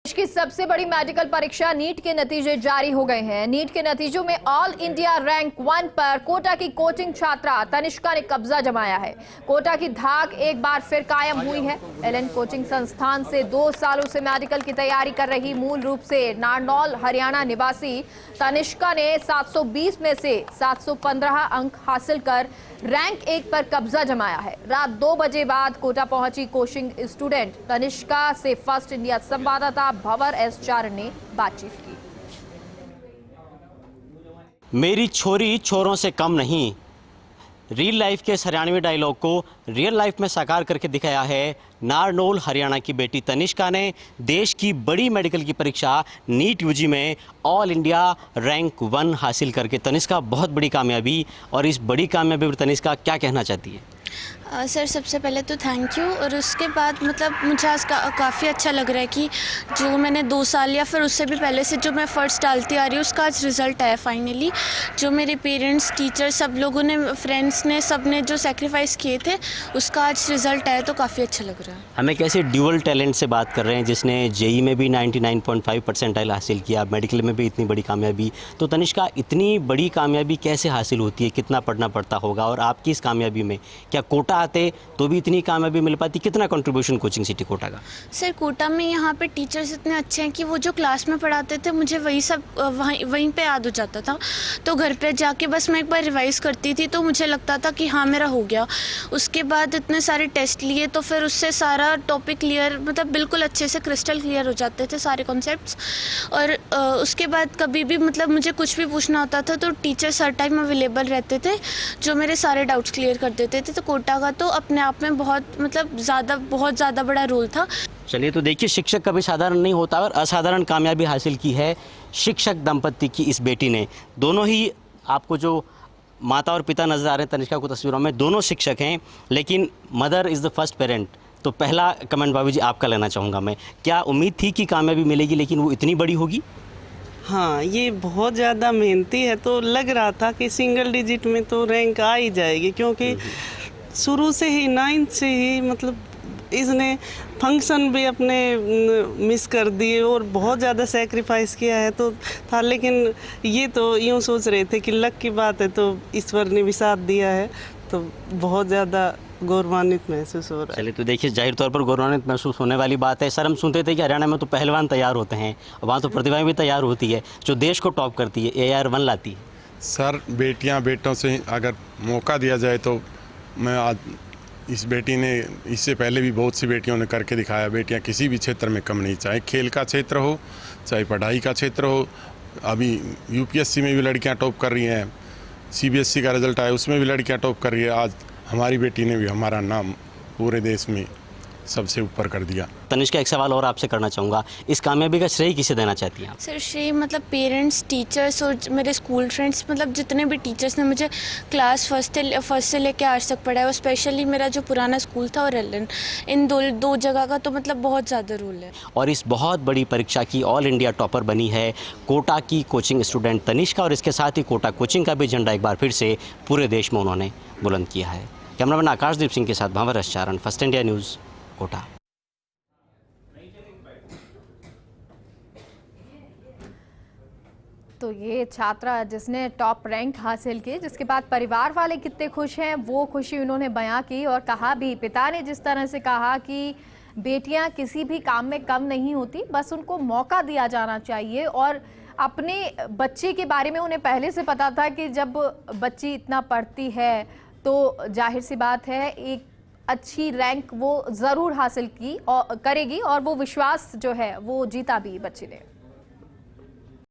देश की सबसे बड़ी मेडिकल परीक्षा नीट के नतीजे जारी हो गए हैं। नीट के नतीजों में ऑल इंडिया रैंक 1 पर कोटा की कोचिंग छात्रा तनिष्का ने कब्जा जमाया है। कोटा की धाक एक बार फिर कायम हुई है। एलएन कोचिंग संस्थान से 2 सालों से मेडिकल की तैयारी कर रही मूल रूप से नारनौल हरियाणा निवासी तनिष्का ने 720 में से 715 अंक हासिल कर रैंक 1 पर कब्जा जमाया है। रात 2 बजे बाद कोटा पहुंची कोचिंग स्टूडेंट तनिष्का से फर्स्ट इंडिया संवाददाता भंवर एस चारण ने बातचीत की। मेरी छोरी छोरों से कम नहीं, रियल लाइफ के इस हरियाणवी डायलॉग को रियल लाइफ में साकार करके दिखाया है नारनौल हरियाणा की बेटी तनिष्का ने। देश की बड़ी मेडिकल की परीक्षा नीट यूजी में ऑल इंडिया रैंक 1 हासिल करके तनिष्का बहुत बड़ी कामयाबी, और इस बड़ी कामयाबी पर तनिष्का क्या कहना चाहती है? सर सबसे पहले तो थैंक यू, और उसके बाद मतलब मुझे आज काफ़ी अच्छा लग रहा है कि जो मैंने 2 साल या फिर उससे भी पहले से जो मैं फ़र्स्ट डालती आ रही हूँ उसका आज रिज़ल्ट आया फाइनली। जो मेरे पेरेंट्स, टीचर, सब लोगों ने, फ्रेंड्स ने, सब ने जो सेक्रीफाइस किए थे उसका आज रिज़ल्ट आया तो काफ़ी अच्छा लग रहा है। हमें कैसे ड्यूअल टैलेंट से बात कर रहे हैं, जिसने जेई में भी 99.5 परसेंटाइल हासिल किया, मेडिकल में भी इतनी बड़ी कामयाबी। तो तनिष्का, इतनी बड़ी कामयाबी कैसे हासिल होती है, कितना पढ़ना पड़ता होगा, और आपकी इस कामयाबी में क्या कोटा आते तो भी इतनी कामयाबी मिल पाती? कितना कंट्रीब्यूशन कोचिंग सिटी कोटा का? सर कोटा में यहाँ पे टीचर्स इतने अच्छे हैं कि वो जो क्लास में पढ़ाते थे मुझे वही सब वहीं पे याद हो जाता था। तो घर पे जाके बस मैं एक बार रिवाइज करती थी तो मुझे लगता था कि हाँ मेरा हो गया। उसके बाद इतने सारे टेस्ट लिए तो फिर उससे सारा टॉपिक क्लियर, मतलब बिल्कुल अच्छे से क्रिस्टल क्लियर हो जाते थे सारे कॉन्सेप्ट्स। और उसके बाद कभी भी मतलब मुझे कुछ भी पूछना होता था तो टीचर्स हर टाइम अवेलेबल रहते थे जो मेरे सारे डाउट्स क्लियर कर देते थे। तो कोटा का तो अपने आप में बहुत बहुत ज़्यादा बड़ा रोल था। चलिए, तो देखिए, शिक्षक कभी साधारण नहीं होता और असाधारण कामयाबी हासिल की है शिक्षक दंपत्ति की इस बेटी ने। दोनों ही, आपको जो माता और पिता नज़र आ रहे हैं तनिष्का को तस्वीरों में, दोनों शिक्षक हैं, लेकिन mother is the first parent. तो पहला कमेंट भाभी जी आपका लेना चाहूँगा मैं। क्या उम्मीद थी कि कामयाबी मिलेगी लेकिन वो इतनी बड़ी होगी? हाँ, ये बहुत ज़्यादा मेहनती है, तो लग रहा था कि सिंगल डिजिट में तो रैंक आ ही जाएगी, क्योंकि शुरू से ही 9th से ही मतलब इसने फंक्शन भी अपने मिस कर दिए और बहुत ज़्यादा सेक्रीफाइस किया है तो था। लेकिन ये तो यूँ सोच रहे थे कि लक की बात है, तो ईश्वर ने भी साथ दिया है, तो बहुत ज़्यादा गौरवान्वित महसूस हो रहा है। चलिए, तो देखिए, जाहिर तौर पर गौरवान्वित महसूस होने वाली बात है। सर, हम सुनते थे कि हरियाणा में तो पहलवान तैयार होते हैं, वहाँ तो प्रतिभाएं भी तैयार होती है जो देश को टॉप करती है, AR1 लाती है। सर, बेटियां बेटों से अगर मौका दिया जाए तो मैं आज, इस बेटी ने, इससे पहले भी बहुत सी बेटियों ने करके दिखाया। बेटियां किसी भी क्षेत्र में कम नहीं, चाहे खेल का क्षेत्र हो, चाहे पढ़ाई का क्षेत्र हो। अभी UPSC में भी लड़कियां टॉप कर रही हैं, CBSE का रिजल्ट आया उसमें भी लड़कियां टॉप कर रही है। आज हमारी बेटी ने भी हमारा नाम पूरे देश में सबसे ऊपर कर दिया। तनिष्का, एक सवाल और आपसे करना चाहूँगा, इस कामयाबी का श्रेय किसे देना चाहती हैं आप? सर श्रेय मतलब पेरेंट्स, टीचर्स और मेरे स्कूल फ्रेंड्स, मतलब जितने भी टीचर्स ने मुझे क्लास फर्स्ट से लेकर आज तक पढ़ाया, और स्पेशली मेरा जो पुराना स्कूल था और एलएन, इन दो जगह का तो मतलब बहुत ज़्यादा रोल है। और इस बहुत बड़ी परीक्षा की ऑल इंडिया टॉपर बनी है कोटा की कोचिंग स्टूडेंट तनिष्का, और इसके साथ ही कोटा कोचिंग का भी झंडा एक बार फिर से पूरे देश में उन्होंने बुलंद किया है। कैमरामैन आकाशदीप सिंह के साथ भंवर एस चारण, फर्स्ट इंडिया न्यूज़, कोटा। तो ये छात्रा जिसने टॉप रैंक हासिल की, जिसके बाद परिवार वाले कितने खुश हैं वो खुशी उन्होंने बयां की, और कहा भी, पिता ने जिस तरह से कहा कि बेटियां किसी भी काम में कम नहीं होती, बस उनको मौका दिया जाना चाहिए। और अपने बच्चे के बारे में उन्हें पहले से पता था कि जब बच्ची इतना पढ़ती है तो जाहिर सी बात है एक अच्छी रैंक वो ज़रूर हासिल की और करेगी, और वो विश्वास जो है वो जीता भी बच्ची ने।